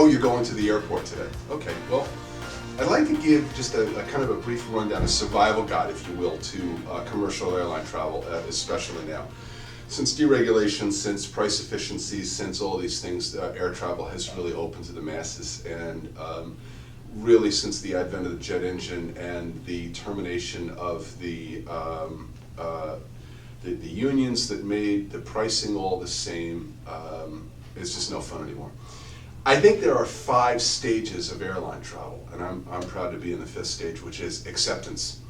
Oh, you're going to the airport today. Okay, well, I'd like to give just a kind of a brief rundown, a survival guide, if you will, to commercial airline travel, especially now. Since deregulation, since price efficiencies, since all these things, air travel has really opened to the masses, and really since the advent of the jet engine and the termination of the unions that made the pricing all the same, it's just no fun anymore. I think there are 5 stages of airline travel, and I'm proud to be in the 5th stage, which is acceptance.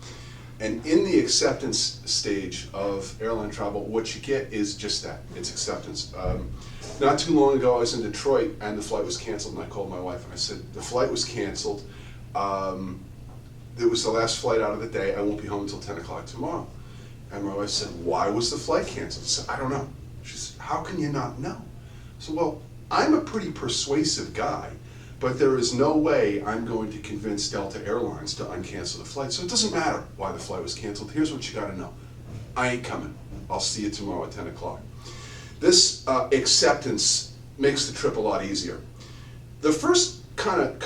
And in the acceptance stage of airline travel, what you get is just that, it's acceptance. Not too long ago, I was in Detroit, and the flight was canceled, and I called my wife, and I said, the flight was canceled. It was the last flight out of the day. I won't be home until 10 o'clock tomorrow. And my wife said, why was the flight canceled? I said, I don't know. She said, how can you not know? I said, well, I'm a pretty persuasive guy, but there is no way I'm going to convince Delta Airlines to uncancel the flight. So it doesn't matter why the flight was canceled. Here's what you gotta know. I ain't coming. I'll see you tomorrow at 10 o'clock. This acceptance makes the trip a lot easier. The first kind of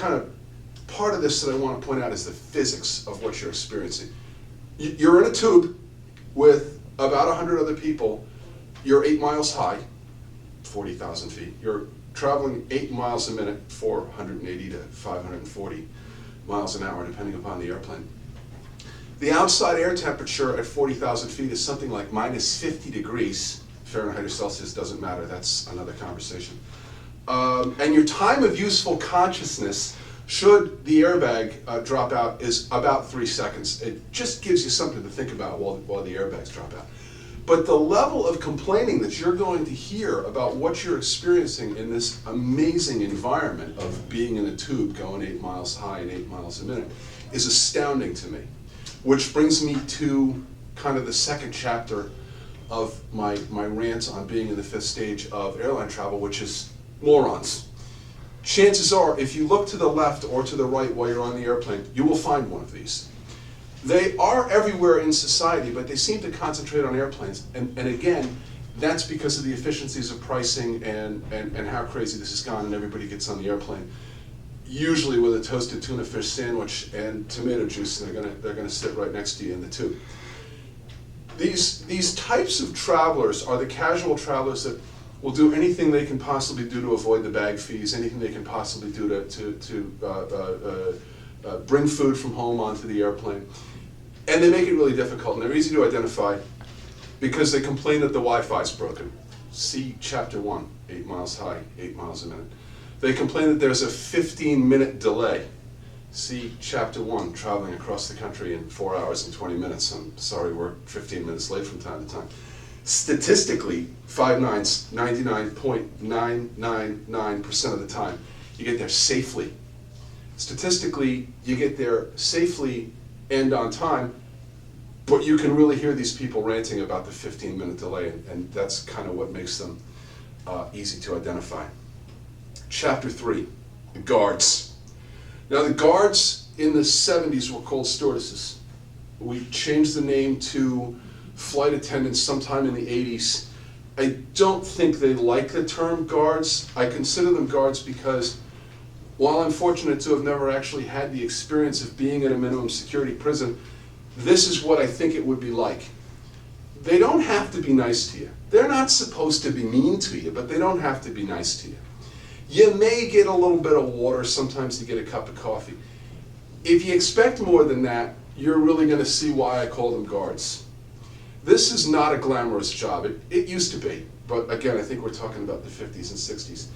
part of this that I want to point out is the physics of what you're experiencing. You're in a tube with about 100 other people. You're 8 miles high, 40,000 feet. You're traveling 8 miles a minute, 480 to 540 miles an hour, depending upon the airplane. The outside air temperature at 40,000 feet is something like minus 50 degrees. Fahrenheit or Celsius doesn't matter, that's another conversation. And your time of useful consciousness, should the airbag drop out, is about 3 seconds. It just gives you something to think about while the airbags drop out. But the level of complaining that you're going to hear about what you're experiencing in this amazing environment of being in a tube going 8 miles high and 8 miles a minute is astounding to me. Which brings me to kind of the second chapter of my rant on being in the 5th stage of airline travel, which is morons. Chances are, if you look to the left or to the right while you're on the airplane, you will find one of these. They are everywhere in society, but they seem to concentrate on airplanes. And again, that's because of the efficiencies of pricing and how crazy this has gone, and everybody gets on the airplane, usually with a toasted tuna fish sandwich and tomato juice, and they're gonna sit right next to you in the tube. These types of travelers are the casual travelers that will do anything they can possibly do to avoid the bag fees, anything they can possibly do to bring food from home onto the airplane. And they make it really difficult, and they're easy to identify because they complain that the Wi-Fi is broken. See chapter 1, 8 miles high, 8 miles a minute. They complain that there's a 15-minute delay. See chapter 1, traveling across the country in 4 hours and 20 minutes. I'm sorry, we're 15 minutes late from time to time. Statistically, 5 nines, 99.999% of the time, you get there safely. Statistically, you get there safely and on time, but you can really hear these people ranting about the 15-minute delay, and that's kind of what makes them easy to identify. Chapter 3, the guards. Now the guards in the 70s were called stewardesses. We changed the name to flight attendants sometime in the 80s. I don't think they like the term guards. I consider them guards because while I'm fortunate to have never actually had the experience of being in a minimum security prison, this is what I think it would be like. They don't have to be nice to you. They're not supposed to be mean to you, but they don't have to be nice to you. You may get a little bit of water, sometimes you get a cup of coffee. If you expect more than that, you're really going to see why I call them guards. This is not a glamorous job. It used to be, but again, I think we're talking about the 50s and 60s.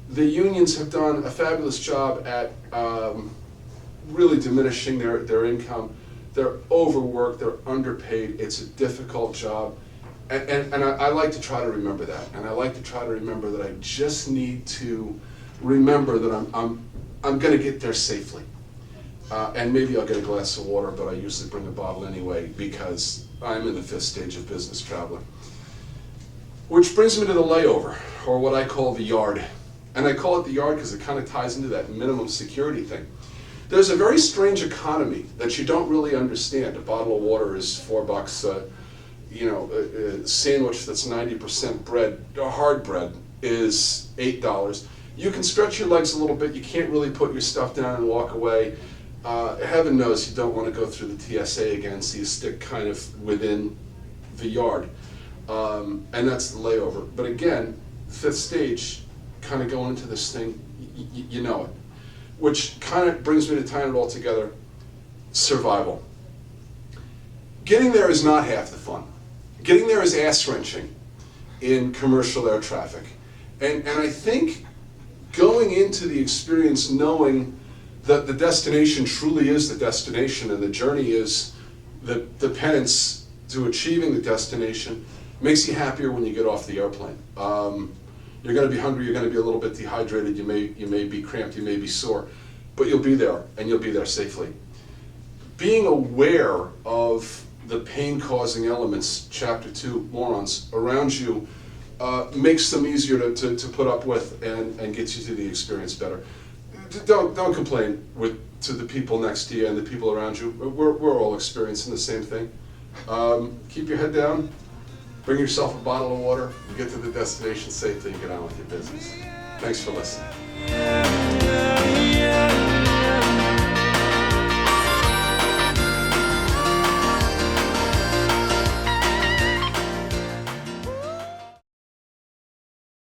The unions have done a fabulous job at really diminishing their income. They're overworked, they're underpaid, it's a difficult job. And I like to try to remember that. And I like to try to remember that I just need to remember that I'm gonna get there safely. And maybe I'll get a glass of water, but I usually bring a bottle anyway because I'm in the 5th stage of business traveling. Which brings me to the layover, or what I call the yard. And I call it the yard because it kind of ties into that minimum security thing. There's a very strange economy that you don't really understand. A bottle of water is $4. A sandwich that's 90% bread, hard bread, is $8. You can stretch your legs a little bit. You can't really put your stuff down and walk away. Heaven knows you don't want to go through the TSA again, so you stick kind of within the yard. And that's the layover. But again, fifth stage, kind of going into this thing, you know it. Which kind of brings me to tying it all together, survival. Getting there is not half the fun. Getting there is ass-wrenching in commercial air traffic. And I think going into the experience knowing that the destination truly is the destination and the journey is the penance to achieving the destination makes you happier when you get off the airplane. You're going to be hungry, you're going to be a little bit dehydrated, you may be cramped, you may be sore, but you'll be there, and you'll be there safely. Being aware of the pain-causing elements, chapter 2, morons, around you, makes them easier to put up with and gets you through the experience better. Don't complain to the people next to you and the people around you. We're all experiencing the same thing. Keep your head down, bring yourself a bottle of water, you get to the destination safely, and get on with your business. Thanks for listening.